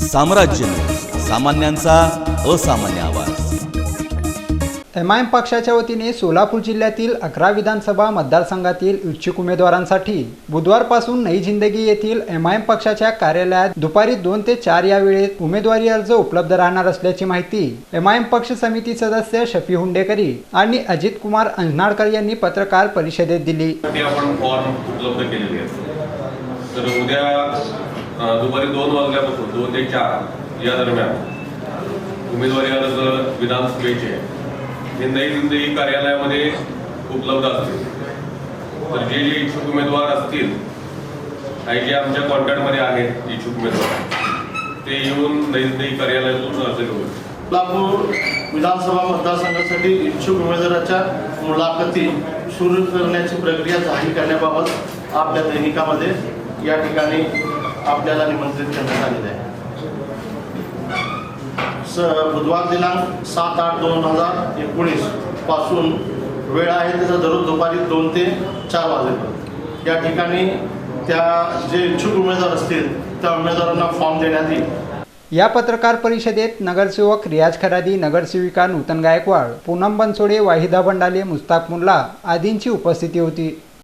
साम्राज्य न्यूज, सामान्यांचा असामान्य आवाज। एमआयएम पक्षाच्या वतीने सोलापूर जिल्ह्यातील 11 विधानसभा मतदारसंघातील इच्छुक उमेदवारांसाठी बुधवारपासून नई जिंदगी येथील एमआयएम पक्षाच्या कार्यालयात दुपारी 2 ते 4 या वेळेत उमेदवारी अर्ज उपलब्ध राहणार असल्याची माहिती एमआयएम पक्ष समिती सदस्य शफी हुंडेकरी आणि अजित कुमार अंजनाळकर यांनी पत्रकार परिषदेत दिली। आपण फॉर्म उपलब्ध केलेले आहेत, तर उद्या दुपारी 2 वाजल्यापासून 2 ते 4 या दरम्यान उमेदवारी अर्ज विधानसभेचे हे नई जिंदगी कार्यालयामध्ये उपलब्ध असतील। तर जे इच्छुक उमेदवार असतील आणि जे आमच्या कॉन्टॅक्टमध्ये आहेत इच्छुक उमेदवार ते येऊन नई जिंदगी कार्यालयातून अर्ज घेऊ। सोलापूर विधानसभा मतदारसंघासाठी इच्छुक उमेदवाराच्या मुलाखती सुरू करण्याची प्रक्रिया जाहीर करण्याबाबत आपल्या दैनिकामध्ये या ठिकाणी आपल्याला निमंत्रित करण्यात आलेले आहे। बुधवार दिनांक 7/8/2019 पासून वेळ आहे त्याचा दररोज दुपारी 2 ते 4 वाजेपर्यंत या ठिकाणी त्या जे इच्छुक उमेदवार असतील त्या उमेदवारांना फॉर्म देण्यात येईल। या पत्रकार परिषदेत नगरसेवक रियाज खरादी, नगरसेविका नूतन गायकवाड, पूनम बनसोडे, वाहिदा बंडाले, मुस्ताक मुल्ला आदींची उपस्थिती होती।